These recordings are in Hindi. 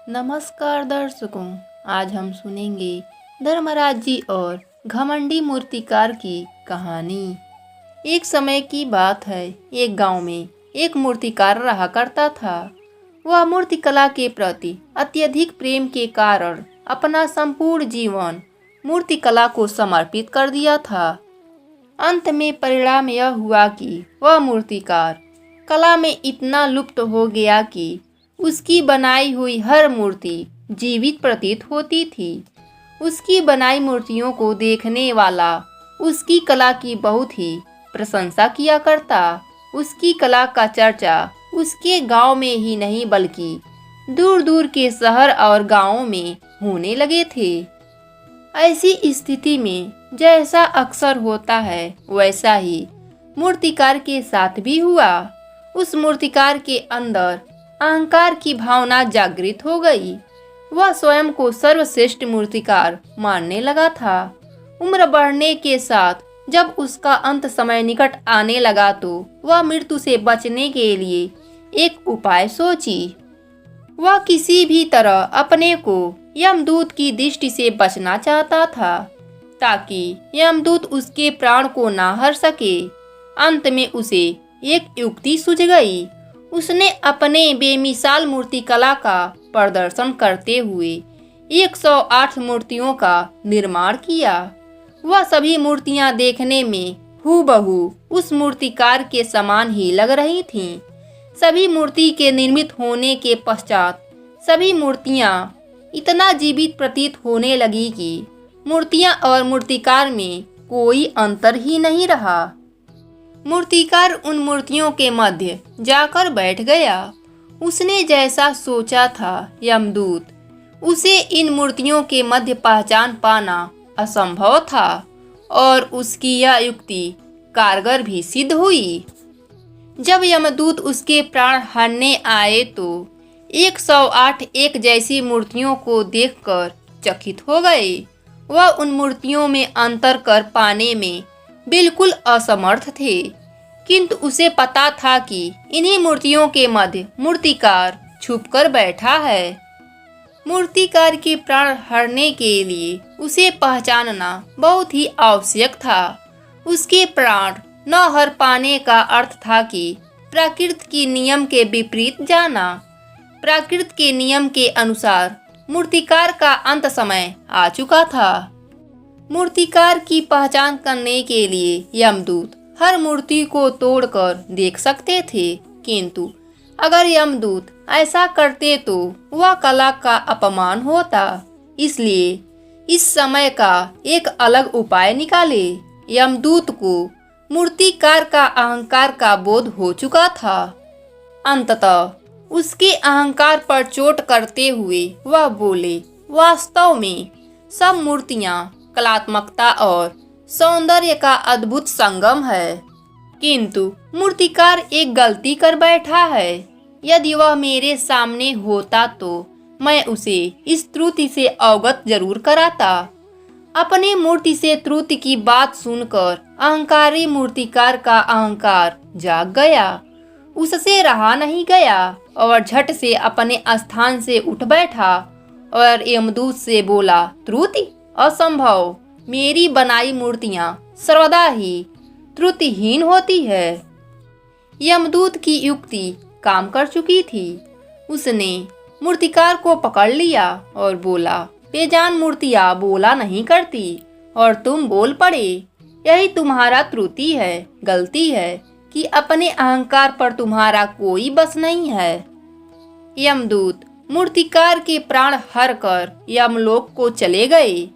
नमस्कार दर्शकों, आज हम सुनेंगे धर्मराज जी और घमंडी मूर्तिकार की कहानी। एक समय की बात है, एक गांव में एक मूर्तिकार रहा करता था। वह मूर्तिकला के प्रति अत्यधिक प्रेम के कारण अपना संपूर्ण जीवन मूर्तिकला को समर्पित कर दिया था। अंत में परिणाम यह हुआ कि वह मूर्तिकार कला में इतना लुप्त हो गया कि उसकी बनाई हुई हर मूर्ति जीवित प्रतीत होती थी। उसकी बनाई मूर्तियों को देखने वाला उसकी कला की बहुत ही प्रशंसा किया करता। उसकी कला का चर्चा उसके गांव में ही नहीं बल्कि दूर दूर के शहर और गांवों में होने लगे थे। ऐसी स्थिति में जैसा अक्सर होता है वैसा ही मूर्तिकार के साथ भी हुआ। उस मूर्तिकार के अंदर अहंकार की भावना जागृत हो गई। वह स्वयं को सर्वश्रेष्ठ मूर्तिकार मानने लगा था। उम्र बढ़ने के साथ जब उसका अंत समय निकट आने लगा तो वह मृत्यु से बचने के लिए एक उपाय सोची। वह किसी भी तरह अपने को यमदूत की दृष्टि से बचना चाहता था ताकि यमदूत उसके प्राण को ना हर सके। अंत में उसे एक युक्ति सूझ गई। उसने अपने बेमिसाल मूर्तिकला का प्रदर्शन करते हुए 108 मूर्तियों का निर्माण किया। वह सभी मूर्तियां देखने में हूबहू उस मूर्तिकार के समान ही लग रही थीं। सभी मूर्ति के निर्मित होने के पश्चात सभी मूर्तियां इतना जीवित प्रतीत होने लगी कि मूर्तियां और मूर्तिकार में कोई अंतर ही नहीं रहा। मूर्तिकार उन मूर्तियों के मध्य जाकर बैठ गया। उसने जैसा सोचा था, यमदूत उसे इन मूर्तियों के मध्य पहचान पाना असंभव था और उसकी यह युक्ति कारगर भी सिद्ध हुई। जब यमदूत उसके प्राण हरने आए तो 108 एक जैसी मूर्तियों को देखकर चकित हो गए। वह उन मूर्तियों में अंतर कर पाने में बिल्कुल असमर्थ थे, किंतु उसे पता था कि इन्हीं मूर्तियों के मध्य मूर्तिकार छुपकर बैठा है। मूर्तिकार के प्राण हरने के लिए उसे पहचानना बहुत ही आवश्यक था। उसके प्राण न हर पाने का अर्थ था कि प्रकृति के नियम के विपरीत जाना। प्रकृति के नियम के अनुसार मूर्तिकार का अंत समय आ चुका था। मूर्तिकार की पहचान करने के लिए यमदूत हर मूर्ति को तोड़कर देख सकते थे, किंतु अगर यमदूत ऐसा करते तो वह कला का अपमान होता। इसलिए इस समय का एक अलग उपाय निकाले। यमदूत को मूर्तिकार का अहंकार का बोध हो चुका था। अंततः उसके अहंकार पर चोट करते हुए वह बोले, वास्तव में सब मूर्तियां कलात्मकता और सौंदर्य का अद्भुत संगम है, किंतु मूर्तिकार एक गलती कर बैठा है। यदि वह मेरे सामने होता तो मैं उसे इस त्रुटि से अवगत जरूर कराता। अपनी मूर्ति से त्रुटि की बात सुनकर अहंकारी मूर्तिकार का अहंकार जाग गया। उससे रहा नहीं गया और झट से अपने स्थान से उठ बैठा और यमदूत से बोला, त्रुटि? असंभव। मेरी बनाई मूर्तियां सर्वदा ही त्रुटिहीन होती है। यमदूत की युक्ति काम कर चुकी थी। उसने मूर्तिकार को पकड़ लिया और बोला, बेजान मूर्तियां बोला नहीं करती और तुम बोल पड़े। यही तुम्हारा त्रुटि है, गलती है कि अपने अहंकार पर तुम्हारा कोई बस नहीं है। यमदूत मूर्तिकार के प्राण हर कर यमलोक को चले गए।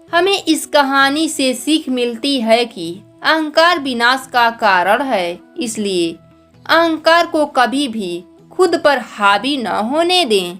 हमें इस कहानी से सीख मिलती है कि अहंकार विनाश का कारण है, इसलिए अहंकार को कभी भी खुद पर हावी न होने दें।